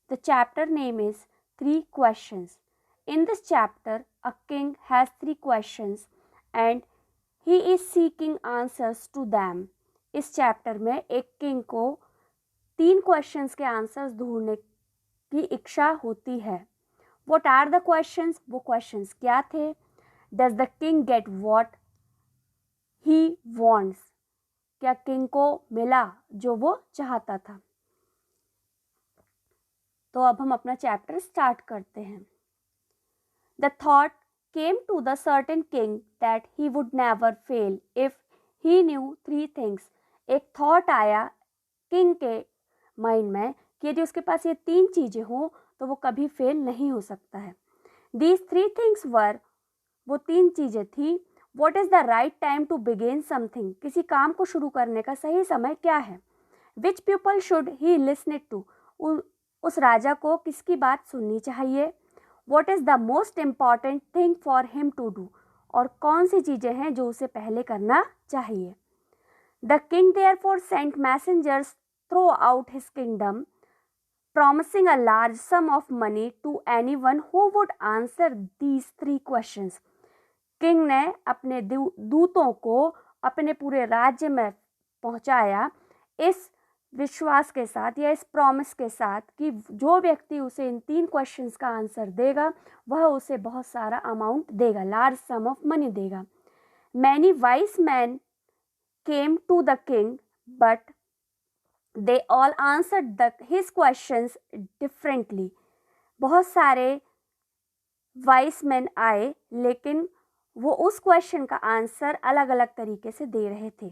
The chapter name is Three Questions. In this chapter, a king has three questions and he is seeking answers to them. इस chapter में एक king को 3 questions के answers ढूंढने की इच्छा होती है. What are the questions? वो क्वेश्चंस क्या थे? Does the king get what he wants? क्या किंग को मिला जो वो चाहता था? तो अब हम अपना चैप्टर स्टार्ट करते हैं. The thought came to the certain king that he would never fail if he knew 3 things. एक थॉट आया किंग के माइंड में कि यदि उसके पास ये 3 चीजें हों तो वो कभी फेल नहीं हो सकता है. These 3 things were, वो 3 चीजें थी. What is the right time to begin something? किसी काम को शुरू करने का सही समय क्या है? Which people should he listen to? उस राजा को किसकी बात सुननी चाहिए? What is the most important thing for him to do? और कौन सी चीजें हैं जो उसे पहले करना चाहिए? The king therefore sent messengers throughout his kingdom, promising a large sum of money to anyone who would answer these 3 questions. King ने अपने दूतों को अपने पूरे राज्य में पहुंचाया इस विश्वास के साथ या इस प्रॉमिस के साथ कि जो व्यक्ति उसे इन 3 क्वेश्चंस का आंसर देगा वह उसे बहुत सारा अमाउंट देगा, लार्ज सम ऑफ मनी देगा. Many wise men came to the king but they all answered his questions differently. बहुत सारे वाइज मैन आए लेकिन वो उस क्वेश्चन का आंसर अलग अलग तरीके से दे रहे थे.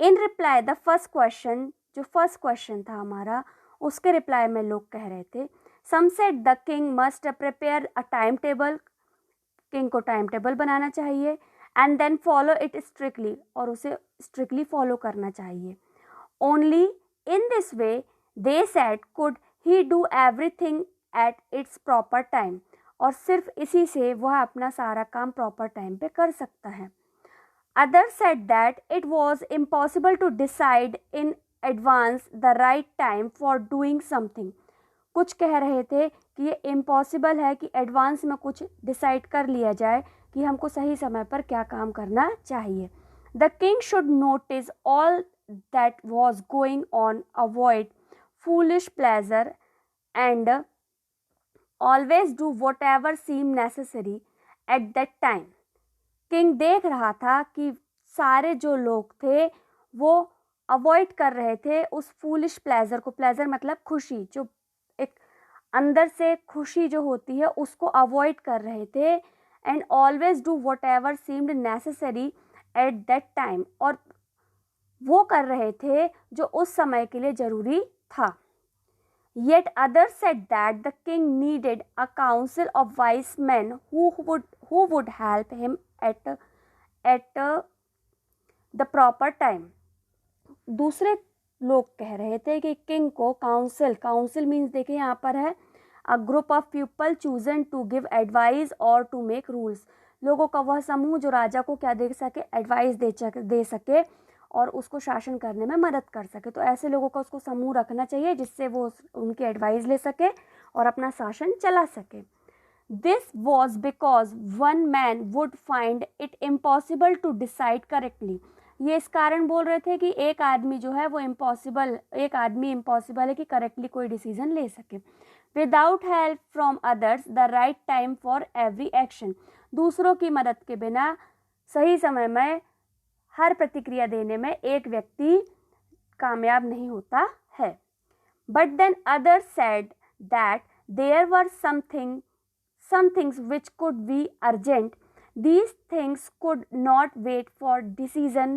In reply the first question, जो फर्स्ट क्वेश्चन था हमारा, उसके रिप्लाई में लोग कह रहे थे, some said the king must prepare a time table. King को टाइम टेबल बनाना चाहिए and then follow it strictly, और उसे स्ट्रिक्टली फॉलो करना चाहिए. Only in this way they said could he do everything at its proper time. और सिर्फ इसी से वह अपना सारा काम प्रॉपर टाइम पे कर सकता है. Others said that it was impossible to decide in advance the right time for doing something. कुछ कह रहे थे कि ये इम्पॉसिबल है कि एडवांस में कुछ डिसाइड कर लिया जाए कि हमको सही समय पर क्या काम करना चाहिए. The king should notice all that was going on, avoid foolish pleasure and always do whatever seemed necessary at that time. King देख रहा था कि सारे जो लोग थे वो अवॉइड कर रहे थे उस फूलिश प्लेजर को. प्लेजर मतलब खुशी, जो एक अंदर से खुशी जो होती है उसको अवॉइड कर रहे थे. And always do what ever seemed necessary at that time, और वो कर रहे थे जो उस समय के लिए ज़रूरी था. Yet others said that the king needed a council of wise men who would help him at the proper time. दूसरे लोग कह रहे थे कि किंग को काउंसिल मीन्स देखिए यहाँ पर है a group of people chosen to give advice और टू मेक रूल्स. लोगों का वह समूह जो राजा को क्या दे सके, एडवाइस दे सके और उसको शासन करने में मदद कर सके. तो ऐसे लोगों का उसको समूह रखना चाहिए जिससे वो उनकी एडवाइस ले सके और अपना शासन चला सके. This was because one man would find it impossible to decide correctly. ये इस कारण बोल रहे थे कि एक आदमी जो है वो इम्पॉसिबल है कि करेक्टली कोई डिसीजन ले सके. Without help from others the right time for every action. दूसरों की मदद के बिना सही समय में हर प्रतिक्रिया देने में एक व्यक्ति कामयाब नहीं होता है. But then others said that there were some things which could be urgent. These things could not wait for decision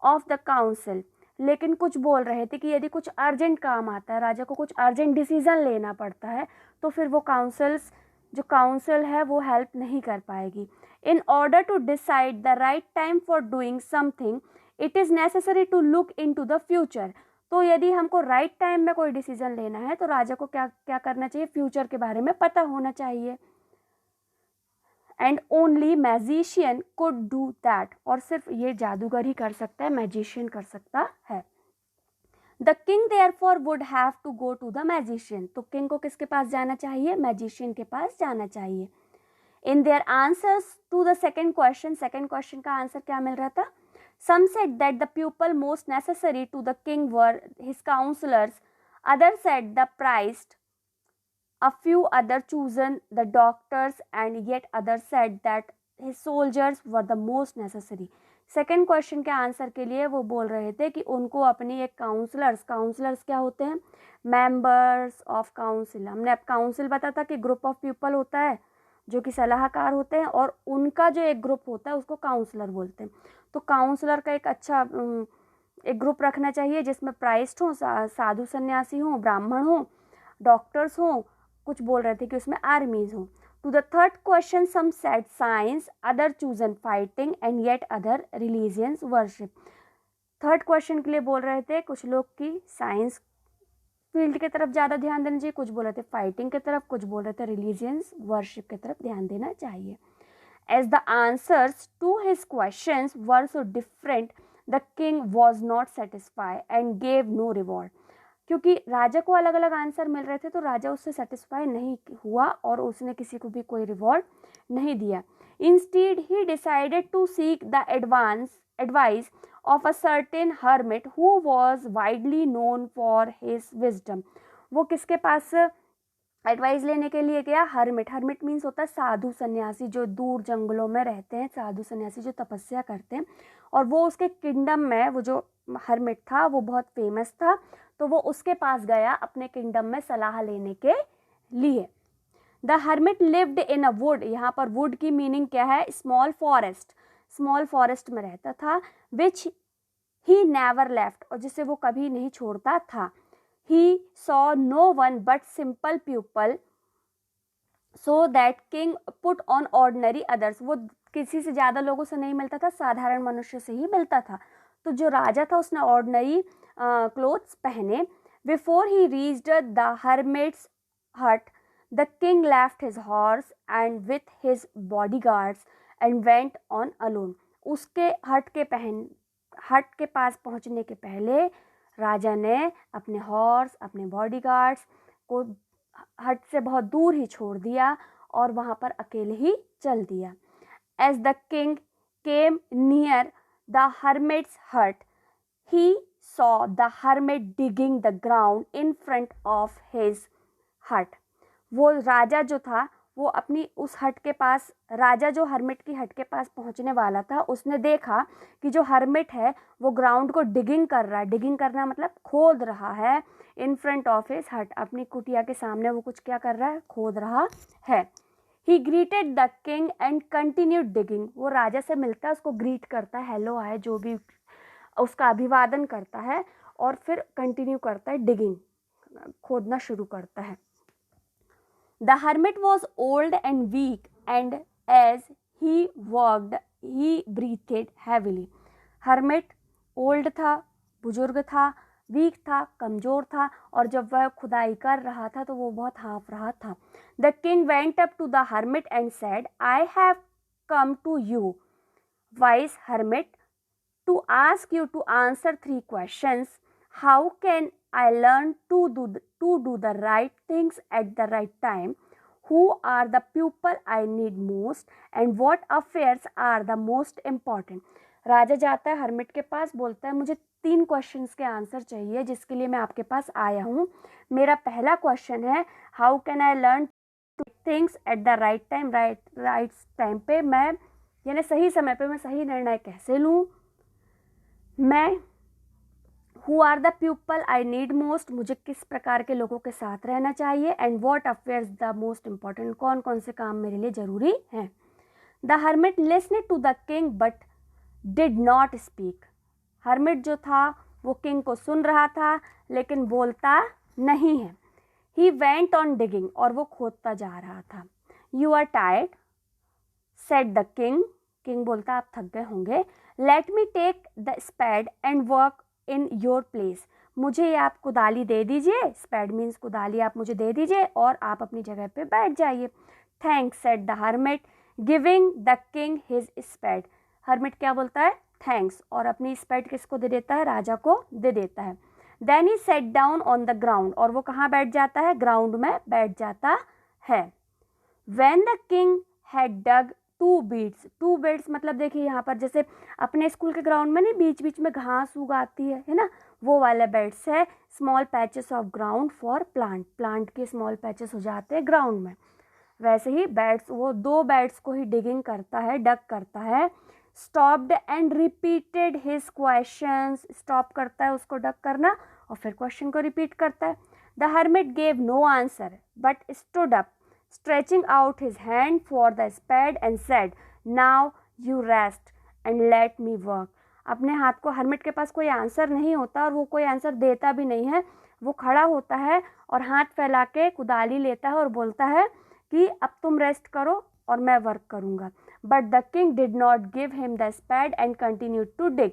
of the council. लेकिन कुछ बोल रहे थे कि यदि कुछ अर्जेंट काम आता है, राजा को कुछ अर्जेंट डिसीजन लेना पड़ता है, तो फिर वो काउंसिल है वो हेल्प नहीं कर पाएगी. In order to decide the right time for doing something, it is necessary to look into the future. तो यदि हमको राइट टाइम में कोई डिसीजन लेना है तो राजा को क्या करना चाहिए, फ्यूचर के बारे में पता होना चाहिए. And only magician could do that. और सिर्फ ये जादूगर ही कर सकता है, मैजिशियन कर सकता है. The king therefore would have to go to the magician, तो किंग को किसके पास जाना चाहिए? मैजिशियन के पास जाना चाहिए. In their answers to the second question का आंसर क्या मिल रहा था? Some said that the pupil most necessary to the king were his counselors. Others said the priest. A few others chosen the doctors, and yet others said that his soldiers were the most necessary. Second question के answer के लिए वो बोल रहे थे कि उनको अपनी एक काउंसलर्स क्या होते हैं? Members of council. हमने अब काउंसिल बताया था कि ग्रुप ऑफ पीपल होता है जो कि सलाहकार होते हैं, और उनका जो एक ग्रुप होता है उसको काउंसलर बोलते हैं. तो काउंसलर का एक अच्छा एक ग्रुप रखना चाहिए जिसमें प्राइस्ट हों, साधु सन्यासी हों, ब्राह्मण हों, डॉक्टर्स हों, कुछ बोल रहे थे कि उसमें आर्मीज हों. To the third question some said science, other chosen fighting, and yet other religions worship. Third question के लिए बोल रहे थे कुछ लोग की साइंस फील्ड की तरफ ज़्यादा ध्यान देना चाहिए, कुछ बोल रहे थे फाइटिंग की तरफ, कुछ बोल रहे थे रिलीजियंस वर्शिप की तरफ ध्यान देना चाहिए. As the answers to his questions were so different, the king was not satisfied and gave no reward. क्योंकि राजा को अलग अलग आंसर मिल रहे थे तो राजा उससे सेटिस्फाई नहीं हुआ और उसने किसी को भी कोई रिवॉर्ड नहीं दिया. Instead, he decided to seek the advice of a certain hermit who was widely known for his wisdom. वो किसके पास एडवाइस लेने के लिए गया? हर्मिट मीन्स होता है साधु सन्यासी, जो दूर जंगलों में रहते हैं, साधु सन्यासी जो तपस्या करते हैं. और वो उसके किंगडम में, वो जो हर्मिट था वो बहुत फेमस था, तो वो उसके पास गया अपने किंगडम में सलाह लेने के लिए. The hermit lived in a would. यहाँ पर वुड की मीनिंग क्या है? स्मॉल फॉरेस्ट में रहता था. विच ही नेवर लेफ्ट, और जिसे वो कभी नहीं छोड़ता था. He saw no one but simple pupil, so that king put on ordinary others. वो किसी से ज़्यादा लोगों से नहीं मिलता था, साधारण मनुष्य से ही मिलता था. तो जो राजा था उसने ऑर्डिनरी क्लोथ्स पहने. Before he reached the hermit's hut, the king left his horse and with his bodyguards and went on alone. उसके हट के पास पहुँचने के पहले राजा ने अपने हॉर्स, अपने बॉडीगार्ड्स को हट से बहुत दूर ही छोड़ दिया और वहाँ पर अकेले ही चल दिया. As the king came near the hermit's hut, he saw the hermit digging the ground in front of his hut. वो राजा जो था वो अपनी उस हट के पास, राजा जो हर्मिट की हट के पास पहुंचने वाला था, उसने देखा कि जो हर्मिट है वो ग्राउंड को डिगिंग कर रहा है. डिगिंग करना मतलब खोद रहा है. इन फ्रंट ऑफ हिज हट, अपनी कुटिया के सामने वो कुछ क्या कर रहा है? खोद रहा है. ही greeted the king and continued digging. वो राजा से मिलता है, उसको ग्रीट करता है, हेलो हाय जो भी, उसका अभिवादन करता है और फिर कंटिन्यू करता है डिगिंग, खोदना शुरू करता है. The hermit was old and weak, and as he worked, he breathed heavily. Hermit old था, बुजुर्ग था, वीक था, कमज़ोर था, और जब वह खुदाई कर रहा था तो वो बहुत हाँफ रहा था. The king went up to the hermit and said, I have come to you, wise hermit, to ask you to answer 3 questions. How can I learn to do the right things at the right time? Who are the people I need most? And what affairs are the most important? राजा जाता है hermit के पास, बोलता है मुझे 3 questions के answer चाहिए जिसके लिए मैं आपके पास आया हूँ. मेरा पहला क्वेश्चन है, how can I learn two things at the right time. Right time पे मैं, यानी सही समय पे मैं सही निर्णय कैसे लूँ. मैं who are the people I need most, मुझे किस प्रकार के लोगों के साथ रहना चाहिए. And what affairs the most important, कौन कौन से काम मेरे लिए ज़रूरी हैं. The hermit listened to the king but did not speak. Hermit जो था वो किंग को सुन रहा था लेकिन बोलता नहीं है. ही वेंट ऑन डिगिंग, और वो खोदता जा रहा था. You are tired said the king. King बोलता आप थक गए होंगे. Let me take the spade and work in your place. मुझे ये आप कुदाली दे दीजिए, स्पैड मीन्स कुदाली, आप मुझे दे दीजिए और आप अपनी जगह पे बैठ जाइए. Thanks said the hermit giving the king his spade. Hermit क्या बोलता है? थैंक्स, और अपनी स्पैड किसको दे देता है? राजा को दे देता है. Then he sat down on the ground, और वो कहाँ बैठ जाता है, ग्राउंड में बैठ जाता है। When the king had dug 2 beds मतलब देखिए यहाँ पर जैसे अपने स्कूल के ग्राउंड में नहीं बीच बीच में घास उगाती है ना, वो वाले बेड्स है। Small patches of ground for plant के स्मॉल पैचेस हो जाते हैं ग्राउंड में, वैसे ही बेड्स, वो 2 बेड्स को ही डिगिंग करता है, डग करता है। Stopped and repeated his questions, stop करता है उसको डग करना और फिर क्वेश्चन को रिपीट करता है। The hermit gave no answer but stood up stretching out his hand for the spade and said, now you rest and let me work. अपने हाथ को, हर्मिट के पास कोई आंसर नहीं होता और वो कोई आंसर देता भी नहीं है, वो खड़ा होता है और हाथ फैला के कुदाली लेता है और बोलता है कि अब तुम रेस्ट करो और मैं वर्क करूँगा। But the king did not give him the spade and continued to dig.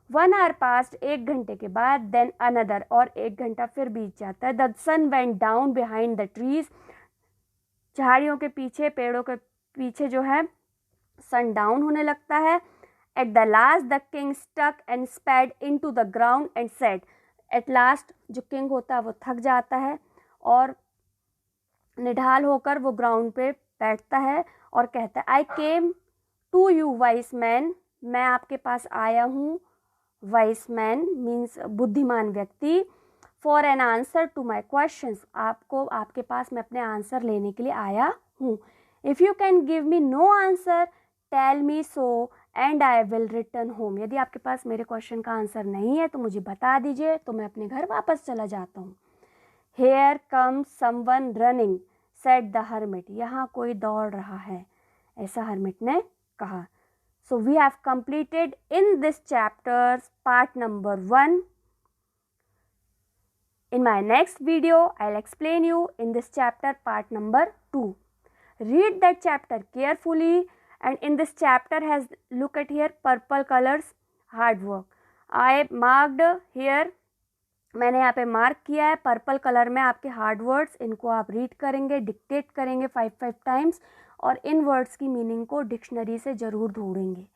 1 hour passed, 1 घंटे के बाद, देन अनदर, और 1 घंटा फिर बीत जाता है। The sun went down behind the trees, झाड़ियों के पीछे, पेड़ों के पीछे जो है सन डाउन होने लगता है। At the last the king stuck and spade into the ground and said, at last जो किंग होता है वो थक जाता है और निढाल होकर वो ग्राउंड पे बैठता है और कहता है, I came to you wise man, मैं आपके पास आया हूँ, वाइस मैन मीन्स बुद्धिमान व्यक्ति, for an answer to my questions, आपको, आपके पास मैं अपने आंसर लेने के लिए आया हूँ। If you can give me no answer tell me so and I will return home, यदि आपके पास मेरे क्वेश्चन का आंसर नहीं है तो मुझे बता दीजिए, तो मैं अपने घर वापस चला जाता हूँ। Here come someone running said the hermit, यहाँ कोई दौड़ रहा है, ऐसा हर्मिट ने कहा। So we have completed in this chapter part number 1. In my next video, I'll explain you in this chapter part number 2. Read that chapter carefully, and in this chapter has, look at here, purple colors, hard work. I marked here, मैंने यहाँ पे mark किया है purple colour में आपके hard words, इनको आप read करेंगे, डिक्टेट करेंगे 5 टाइम्स और इन वर्ड्स की मीनिंग को डिक्शनरी से ज़रूर ढूंढेंगे।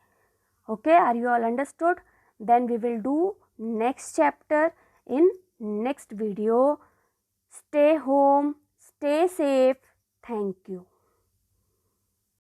Okay, are you all understood? Then we will do next chapter in next video. Stay home, stay safe. Thank you.